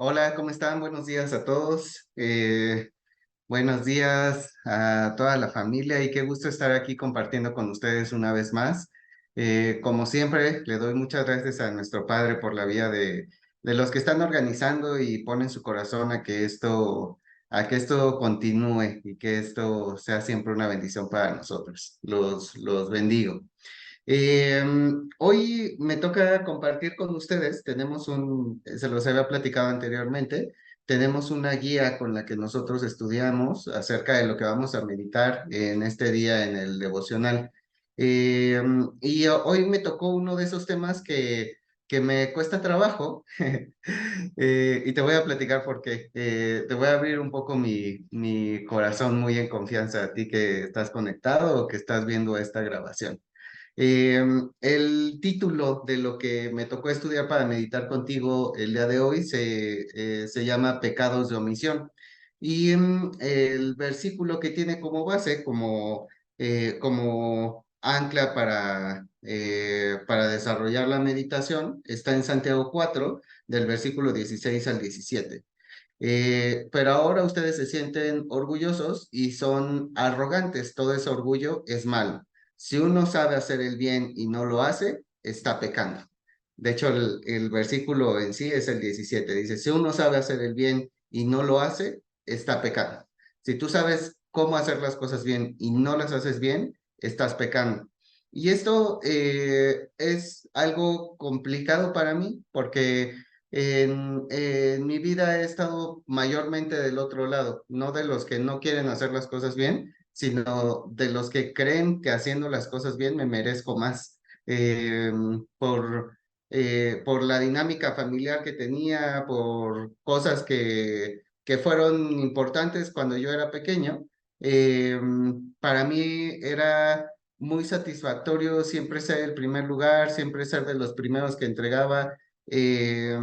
Hola, ¿cómo están? Buenos días a todos. Buenos días a toda la familia y qué gusto estar aquí compartiendo con ustedes una vez más. Como siempre, le doy muchas gracias a nuestro Padre por la vida de los que están organizando y ponen su corazón a que esto continúe y que esto sea siempre una bendición para nosotros. Los bendigo. Eh, Hoy me toca compartir con ustedes, se los había platicado anteriormente, tenemos una guía con la que nosotros estudiamos acerca de lo que vamos a meditar en este día en el devocional. Hoy me tocó uno de esos temas que me cuesta trabajo y te voy a platicar por qué. Te voy a abrir un poco mi corazón muy en confianza a ti que estás conectado o que estás viendo esta grabación. El título de lo que me tocó estudiar para meditar contigo el día de hoy se llama Pecados de omisión. El versículo que tiene como base, como ancla para desarrollar la meditación, está en Santiago 4, del versículo 16 al 17. Pero ahora ustedes se sienten orgullosos y son arrogantes. Todo ese orgullo es malo. Si uno sabe hacer el bien y no lo hace, está pecando. De hecho, el versículo en sí es el 17. Dice, si uno sabe hacer el bien y no lo hace, está pecando. Si tú sabes cómo hacer las cosas bien y no las haces bien, estás pecando. Y esto es algo complicado para mí porque en mi vida he estado mayormente del otro lado, no de los que no quieren hacer las cosas bien, sino de los que creen que haciendo las cosas bien me merezco más. Eh, por, por la dinámica familiar que tenía, por cosas que fueron importantes cuando yo era pequeño. eh, para mí era muy satisfactorio siempre ser el primer lugar, siempre ser de los primeros que entregaba. eh,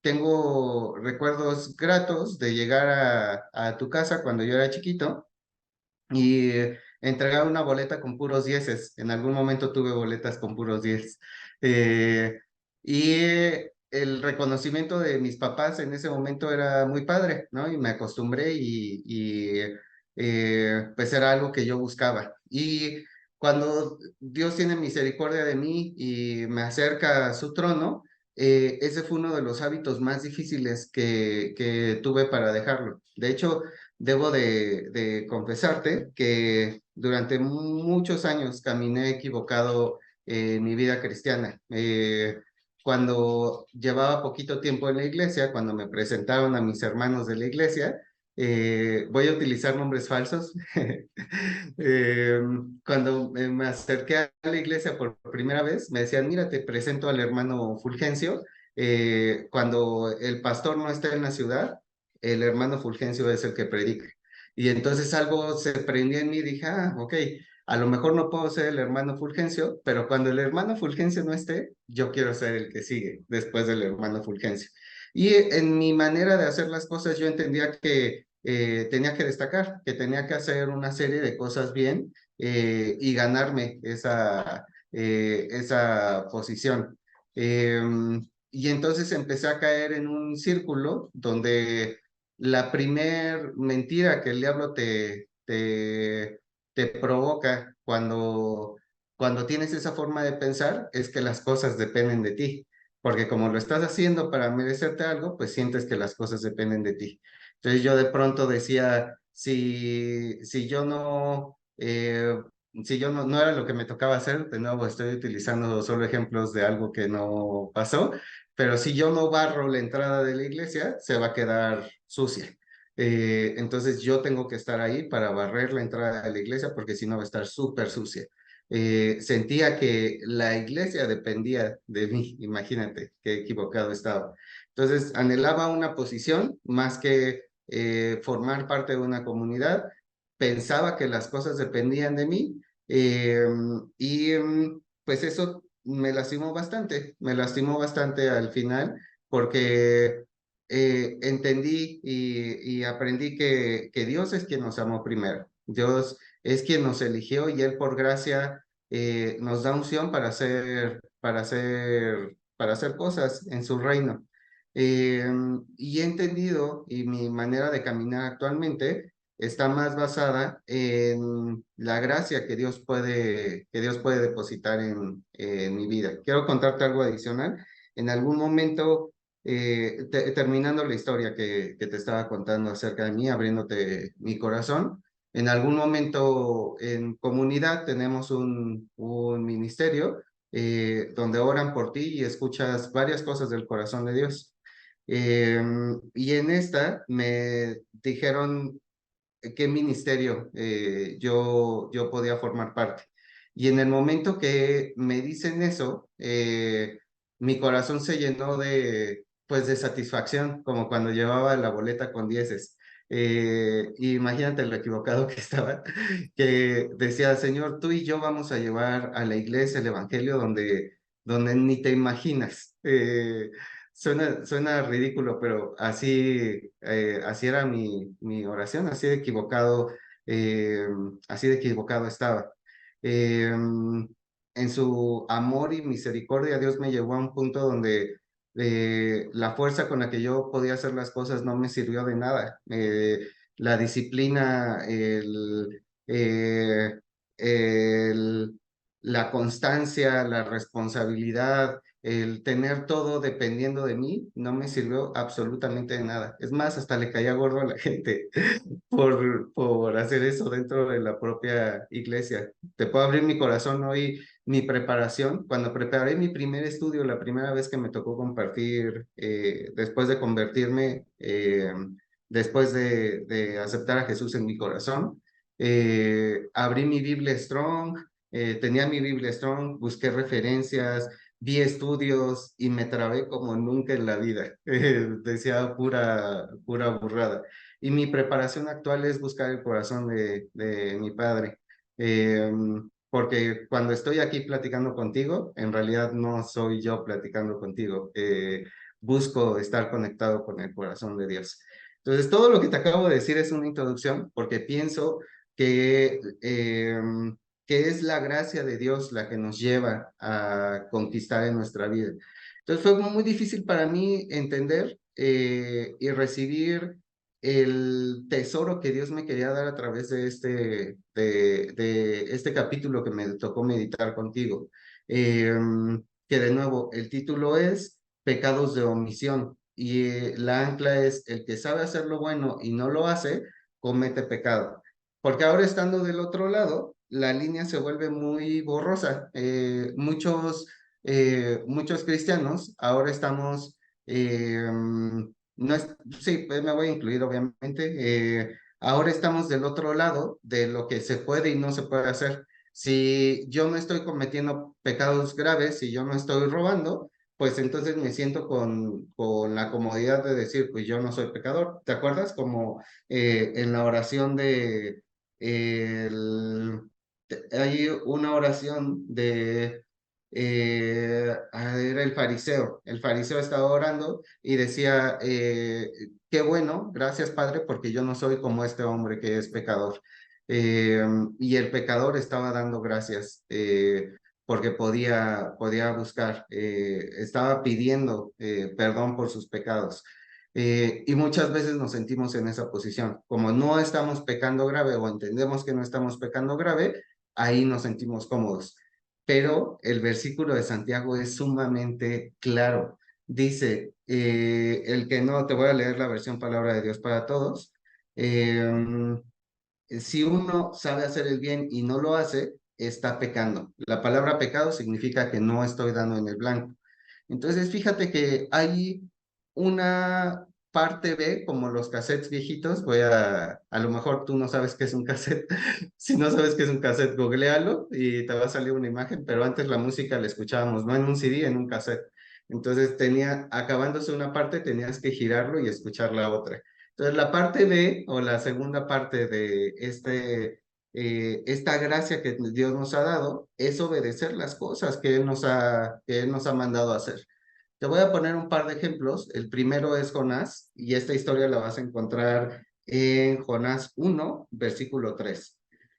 Tengo recuerdos gratos de llegar a tu casa cuando yo era chiquito y entregar una boleta con puros dieces. En algún momento tuve boletas con puros 10. Eh, el reconocimiento de mis papás en ese momento era muy padre, ¿no? Y me acostumbré pues era algo que yo buscaba. Y cuando Dios tiene misericordia de mí y me acerca a su trono, ese fue uno de los hábitos más difíciles que tuve para dejarlo. De hecho, debo de confesarte que durante muchos años caminé equivocado en mi vida cristiana. Cuando llevaba poquito tiempo en la iglesia, cuando me presentaron a mis hermanos de la iglesia, voy a utilizar nombres falsos. Eh, Cuando me acerqué a la iglesia por primera vez, me decían, mira, te presento al hermano Fulgencio. Cuando el pastor no está en la ciudad, el hermano Fulgencio es el que predica. Y entonces algo se prendió en mí y dije, ok, a lo mejor no puedo ser el hermano Fulgencio, pero cuando el hermano Fulgencio no esté, yo quiero ser el que sigue después del hermano Fulgencio. Y en mi manera de hacer las cosas, yo entendía que tenía que destacar, que tenía que hacer una serie de cosas bien y ganarme esa posición. Y entonces empecé a caer en un círculo donde la primer mentira que el diablo te provoca cuando tienes esa forma de pensar es que las cosas dependen de ti, porque como lo estás haciendo para merecerte algo, pues sientes que las cosas dependen de ti. Entonces yo de pronto decía, si yo no era lo que me tocaba hacer, de nuevo estoy utilizando solo ejemplos de algo que no pasó, pero si yo no barro la entrada de la iglesia, se va a quedar sucia. Entonces yo tengo que estar ahí para barrer la entrada de la iglesia porque si no va a estar súper sucia. Sentía que la iglesia dependía de mí, imagínate qué equivocado estaba. Entonces anhelaba una posición más que formar parte de una comunidad, pensaba que las cosas dependían de mí eh, pues eso me lastimó bastante al final porque entendí y aprendí que Dios es quien nos amó primero. Dios es quien nos eligió y Él por gracia nos da unción para hacer cosas en su reino. Y he entendido, y mi manera de caminar actualmente está más basada en la gracia que Dios puede depositar en mi vida. Quiero contarte algo adicional. En algún momento, terminando la historia que te estaba contando acerca de mí, abriéndote mi corazón, en algún momento en comunidad tenemos un ministerio donde oran por ti y escuchas varias cosas del corazón de Dios. Y en esta me dijeron qué ministerio yo podía formar parte. Y en el momento que me dicen eso, mi corazón se llenó pues, de satisfacción, como cuando llevaba la boleta con dieces. Imagínate lo equivocado que estaba, que decía, Señor, tú y yo vamos a llevar a la iglesia el evangelio donde ni te imaginas. Suena ridículo, pero así era mi oración, eh, así de equivocado estaba. Eh, en su amor y misericordia, Dios me llevó a un punto donde la fuerza con la que yo podía hacer las cosas no me sirvió de nada. La disciplina, el- la constancia, la responsabilidad, el tener todo dependiendo de mí no me sirvió absolutamente de nada. Es más, hasta le caía gordo a la gente por hacer eso dentro de la propia iglesia. Te puedo abrir mi corazón hoy, mi preparación. Cuando preparé mi primer estudio, la primera vez que me tocó compartir, después de convertirme, después de aceptar a Jesús en mi corazón, abrí mi Biblia Strong, tenía mi Biblia Strong, busqué referencias, vi estudios y me trabé como nunca en la vida. Decía pura burrada. Y mi preparación actual es buscar el corazón de mi padre. Eh, Porque cuando estoy aquí platicando contigo, en realidad no soy yo platicando contigo. Busco estar conectado con el corazón de Dios. Entonces, todo lo que te acabo de decir es una introducción porque pienso que es la gracia de Dios la que nos lleva a conquistar en nuestra vida. Entonces fue muy difícil para mí entender y recibir el tesoro que Dios me quería dar a través de este capítulo que me tocó meditar contigo. Eh, que de nuevo, el título es Pecados de omisión y la ancla es el que sabe hacer lo bueno y no lo hace, comete pecado. Porque ahora estando del otro lado, la línea se vuelve muy borrosa. Muchos cristianos ahora estamos, no es, sí, pues me voy a incluir obviamente, ahora estamos del otro lado de lo que se puede y no se puede hacer. Si yo no estoy cometiendo pecados graves, si yo no estoy robando, pues entonces me siento con la comodidad de decir, pues yo no soy pecador. ¿Te acuerdas? Como en la oración el- hay una oración era el fariseo. El fariseo estaba orando y decía, qué bueno, gracias Padre, porque yo no soy como este hombre que es pecador. Eh, y el pecador estaba dando gracias porque podía buscar, estaba pidiendo perdón por sus pecados. Y muchas veces nos sentimos en esa posición. Como no estamos pecando grave o entendemos que no estamos pecando grave, ahí nos sentimos cómodos. Pero el versículo de Santiago es sumamente claro. Dice, el que no, te voy a leer la versión Palabra de Dios para Todos. Si uno sabe hacer el bien y no lo hace, está pecando. La palabra pecado significa que no estoy dando en el blanco. Entonces, fíjate que hay una parte B, como los cassettes viejitos. A lo mejor tú no sabes qué es un cassette. Si no sabes qué es un cassette, googlealo y te va a salir una imagen, pero antes la música la escuchábamos, no en un CD, en un cassette. Entonces, acabándose una parte, tenías que girarlo y escuchar la otra. Entonces, la parte B o la segunda parte de esta gracia que Dios nos ha dado es obedecer las cosas que Él nos ha mandado a hacer. Te voy a poner un par de ejemplos. El primero es Jonás y esta historia la vas a encontrar en Jonás 1, versículo 3.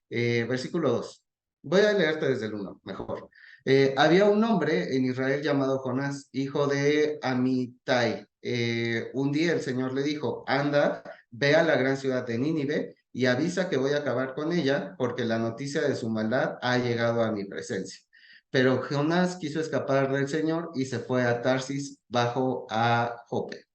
Versículo 2. Voy a leerte desde el 1, mejor. Había un hombre en Israel llamado Jonás, hijo de Amitai. un día el Señor le dijo, anda, ve a la gran ciudad de Nínive y avisa que voy a acabar con ella porque la noticia de su maldad ha llegado a mi presencia. Pero Jonás quiso escapar del Señor y se fue a Tarsis bajo a Jope.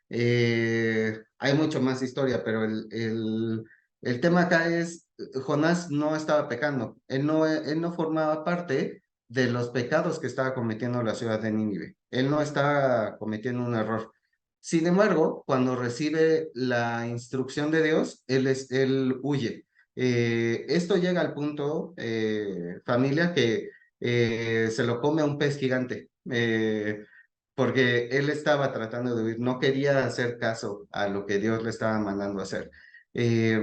Hay mucho más historia, pero el tema acá es, Jonás no estaba pecando, él no formaba parte de los pecados que estaba cometiendo la ciudad de Nínive, él no estaba cometiendo un error. Sin embargo, cuando recibe la instrucción de Dios, él huye. Esto llega al punto, familia, que se lo come a un pez gigante. Porque él estaba tratando de huir, no quería hacer caso a lo que Dios le estaba mandando hacer. Eh,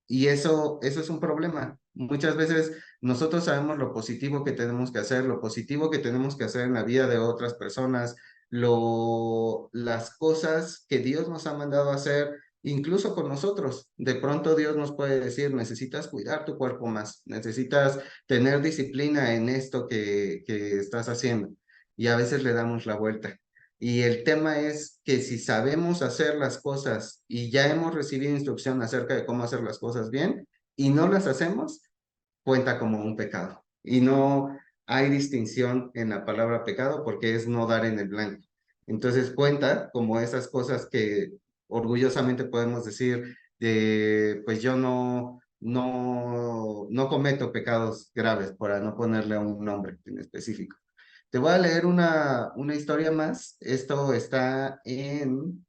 y eso es un problema. Muchas veces nosotros sabemos lo positivo que tenemos que hacer, lo positivo que tenemos que hacer en la vida de otras personas, las cosas que Dios nos ha mandado a hacer, incluso con nosotros. De pronto Dios nos puede decir, necesitas cuidar tu cuerpo más, necesitas tener disciplina en esto que estás haciendo y a veces le damos la vuelta. Y el tema es que si sabemos hacer las cosas y ya hemos recibido instrucción acerca de cómo hacer las cosas bien y no las hacemos, cuenta como un pecado. Y no hay distinción en la palabra pecado porque es no dar en el blanco. Entonces cuenta como esas cosas que orgullosamente podemos decir de, pues yo no cometo pecados graves para no ponerle un nombre en específico. Te voy a leer una historia más. Esto está en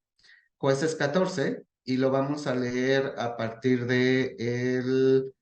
Jueces 14 y lo vamos a leer a partir de el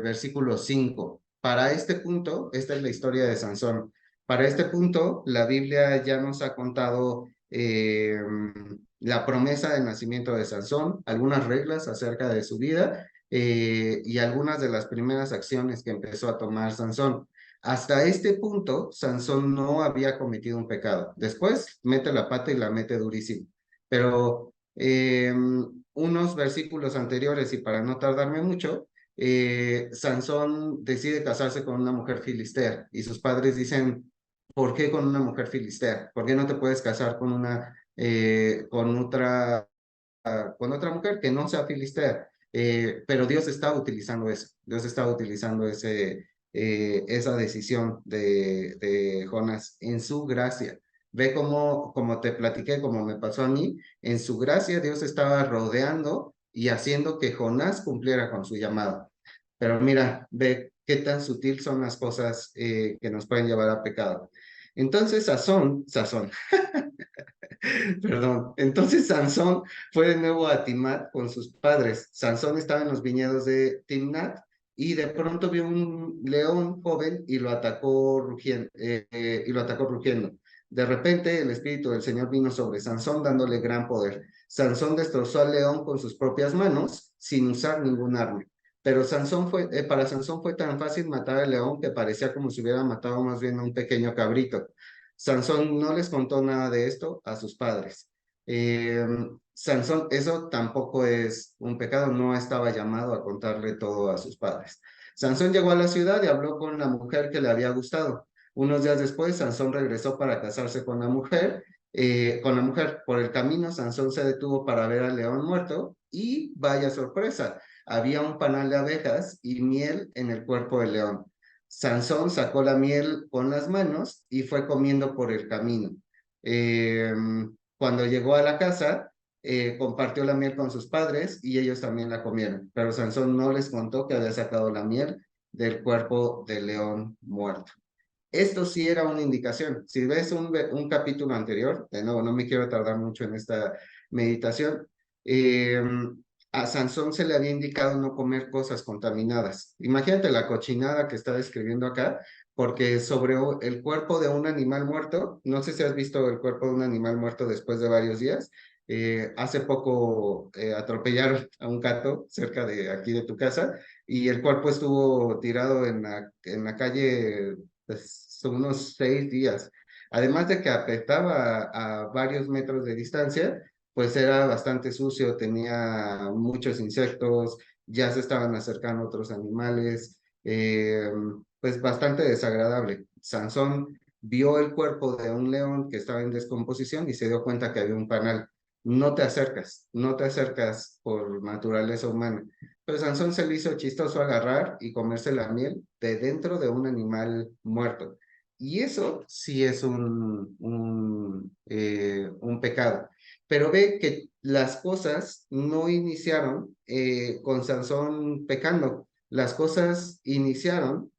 versículo 5. Para este punto, esta es la historia de Sansón. Para este punto, la Biblia ya nos ha contado la promesa del nacimiento de Sansón, algunas reglas acerca de su vida y algunas de las primeras acciones que empezó a tomar Sansón. Hasta este punto, Sansón no había cometido un pecado. Después mete la pata y la mete durísimo. Pero unos versículos anteriores, y para no tardarme mucho, Sansón decide casarse con una mujer filistea y sus padres dicen, ¿por qué con una mujer filistea? ¿Por qué no te puedes casar con con otra mujer que no sea filistea? Pero Dios estaba utilizando eso, Dios estaba utilizando esa decisión de Jonás en su gracia. Ve como te platiqué, como me pasó a mí, en su gracia Dios estaba rodeando y haciendo que Jonás cumpliera con su llamado. Pero mira, ve qué tan sutil son las cosas que nos pueden llevar a pecado. Entonces, Sazón, perdón. Entonces Sansón fue de nuevo a Timnat con sus padres. Sansón estaba en los viñedos de Timnat y de pronto vio un león joven y lo atacó rugiendo. De repente el espíritu del Señor vino sobre Sansón dándole gran poder. Sansón destrozó al león con sus propias manos sin usar ningún arma. Pero para Sansón fue tan fácil matar al león que parecía como si hubiera matado más bien a un pequeño cabrito. Sansón no les contó nada de esto a sus padres. Eh, Sansón, eso tampoco es un pecado, no estaba llamado a contarle todo a sus padres. Sansón llegó a la ciudad y habló con la mujer que le había gustado. Unos días después, Sansón regresó para casarse con la mujer. Por el camino, Sansón se detuvo para ver al león muerto y vaya sorpresa, había un panal de abejas y miel en el cuerpo del león. Sansón sacó la miel con las manos y fue comiendo por el camino. Eh, Cuando llegó a la casa, compartió la miel con sus padres y ellos también la comieron, pero Sansón no les contó que había sacado la miel del cuerpo del león muerto. Esto sí era una indicación. Si ves un capítulo anterior, de nuevo, no me quiero tardar mucho en esta meditación, eh, a Sansón se le había indicado no comer cosas contaminadas. Imagínate la cochinada que está describiendo acá, porque sobre el cuerpo de un animal muerto, no sé si has visto el cuerpo de un animal muerto después de varios días. Hace poco atropellaron a un gato cerca de aquí de tu casa y el cuerpo estuvo tirado en la calle pues, unos 6 días. Además de que apestaba a varios metros de distancia, pues era bastante sucio, tenía muchos insectos, ya se estaban acercando otros animales, pues bastante desagradable. Sansón vio el cuerpo de un león que estaba en descomposición y se dio cuenta que había un panal. No te acercas, no te acercas por naturaleza humana. Pero Sansón se le hizo chistoso agarrar y comerse la miel de dentro de un animal muerto. Y eso sí es un pecado. Pero ve que las cosas no iniciaron con Sansón pecando. Las cosas iniciaron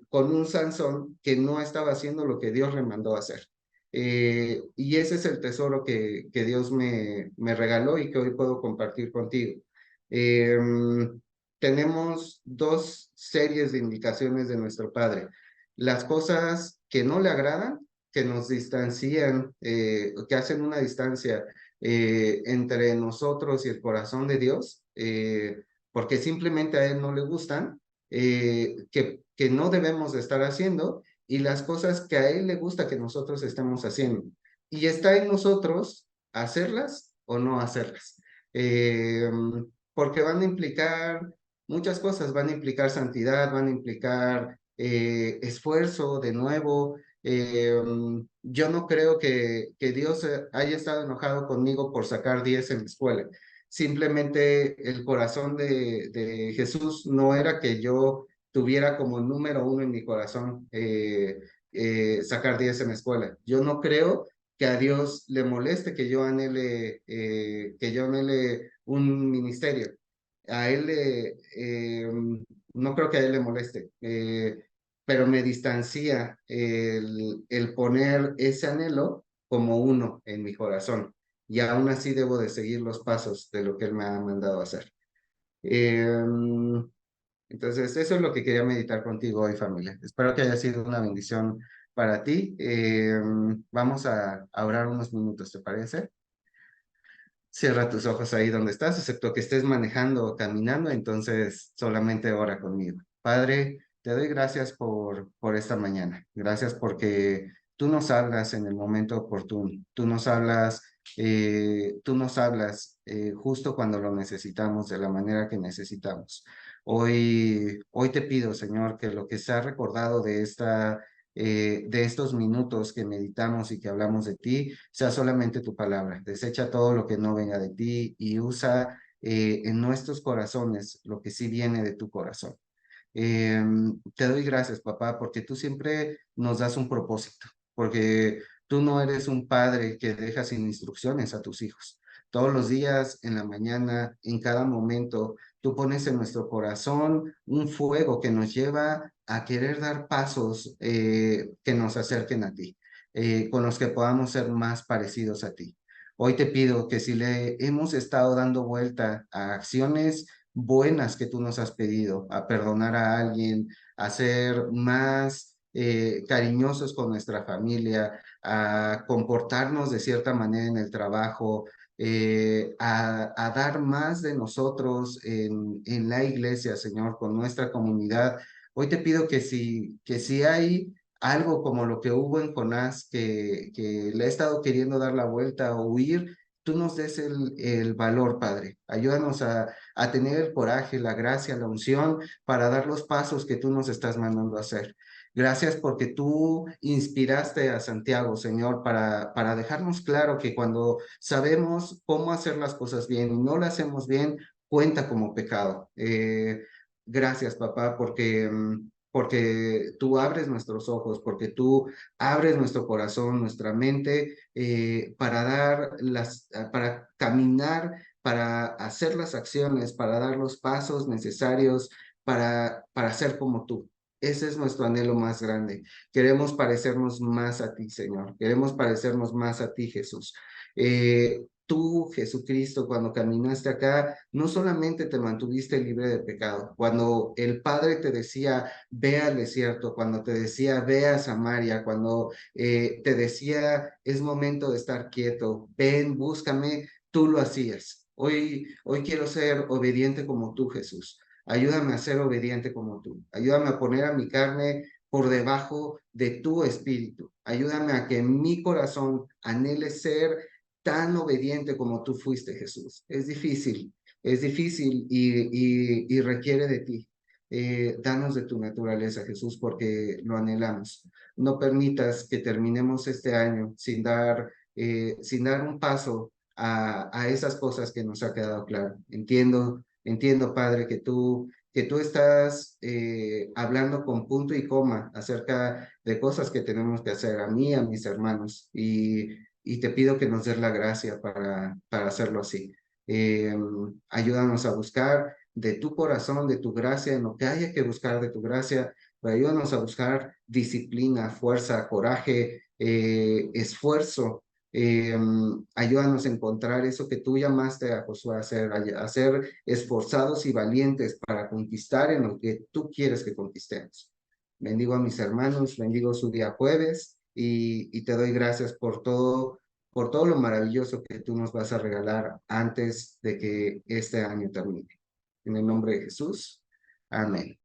con un Sansón que no estaba haciendo lo que Dios le mandó a hacer. Y ese es el tesoro que Dios me regaló y que hoy puedo compartir contigo. Eh, Tenemos dos series de indicaciones de nuestro Padre. Las cosas que no le agradan, que nos distancian, que hacen una distancia entre nosotros y el corazón de Dios, porque simplemente a Él no le gustan, que no debemos de estar haciendo, y las cosas que a Él le gusta que nosotros estemos haciendo. Y está en nosotros hacerlas o no hacerlas. Eh, Porque van a implicar muchas cosas, van a implicar santidad, van a implicar esfuerzo de nuevo. Yo no creo que Dios haya estado enojado conmigo por sacar 10 en la escuela. Simplemente el corazón de Jesús no era que yo tuviera como número uno en mi corazón sacar 10 en la escuela. Yo no creo que a Dios le moleste que yo anhele un ministerio. A él no creo que a él le moleste, pero me distancia el poner ese anhelo como uno en mi corazón. Y aún así debo de seguir los pasos de lo que él me ha mandado a hacer. Eh, entonces, eso es lo que quería meditar contigo hoy, familia. Espero que haya sido una bendición para ti. Vamos a orar unos minutos, ¿te parece? Cierra tus ojos ahí donde estás, excepto que estés manejando o caminando, entonces solamente ora conmigo. Padre, te doy gracias por esta mañana. Gracias porque tú nos hablas en el momento oportuno. Tú nos hablas justo cuando lo necesitamos, de la manera que necesitamos. Hoy te pido, Señor, que lo que se ha recordado de estos minutos que meditamos y que hablamos de ti, sea solamente tu palabra. Desecha todo lo que no venga de ti y usa en nuestros corazones lo que sí viene de tu corazón. Eh, Te doy gracias, papá, porque tú siempre nos das un propósito, porque tú no eres un padre que deja sin instrucciones a tus hijos. Todos los días, en la mañana, en cada momento, tú pones en nuestro corazón un fuego que nos lleva a querer dar pasos que nos acerquen a ti, con los que podamos ser más parecidos a ti. Hoy te pido que si le hemos estado dando vuelta a acciones buenas que tú nos has pedido, a perdonar a alguien, a ser más cariñosos con nuestra familia, a comportarnos de cierta manera en el trabajo, a dar más de nosotros en la iglesia, Señor, con nuestra comunidad. Hoy te pido que si hay algo como lo que hubo en Jonás, que le ha estado queriendo dar la vuelta o huir, tú nos des el valor, Padre. Ayúdanos a tener el coraje, la gracia, la unción para dar los pasos que tú nos estás mandando a hacer. Gracias porque tú inspiraste a Santiago, Señor, para dejarnos claro que cuando sabemos cómo hacer las cosas bien y no las hacemos bien, cuenta como pecado. Gracias, papá, porque tú abres nuestros ojos, porque tú abres nuestro corazón, nuestra mente, para caminar, para hacer las acciones, para dar los pasos necesarios para ser como tú. Ese es nuestro anhelo más grande. Queremos parecernos más a ti, Señor. Queremos parecernos más a ti, Jesús. Tú, Jesucristo, cuando caminaste acá, no solamente te mantuviste libre de pecado. Cuando el Padre te decía, ve al desierto, cuando te decía, ve a Samaria, cuando te decía, es momento de estar quieto, ven, búscame, tú lo hacías. Hoy quiero ser obediente como tú, Jesús. Ayúdame a ser obediente como tú. Ayúdame a poner a mi carne por debajo de tu espíritu. Ayúdame a que mi corazón anhele ser tan obediente como tú fuiste, Jesús. Es difícil y requiere de ti. Danos de tu naturaleza, Jesús, porque lo anhelamos. No permitas que terminemos este año sin dar un paso a esas cosas que nos ha quedado claro. Entiendo, Padre, que tú estás hablando con punto y coma acerca de cosas que tenemos que hacer a mí, a mis hermanos, y te pido que nos des la gracia para hacerlo así. Ayúdanos a buscar de tu corazón, de tu gracia, en lo que haya que buscar de tu gracia, pero ayúdanos a buscar disciplina, fuerza, coraje, esfuerzo. Ayúdanos a encontrar eso que tú llamaste a Josué a ser esforzados y valientes para conquistar en lo que tú quieres que conquistemos. Bendigo a mis hermanos, bendigo su día jueves y te doy gracias por todo lo maravilloso que tú nos vas a regalar antes de que este año termine. En el nombre de Jesús. Amén.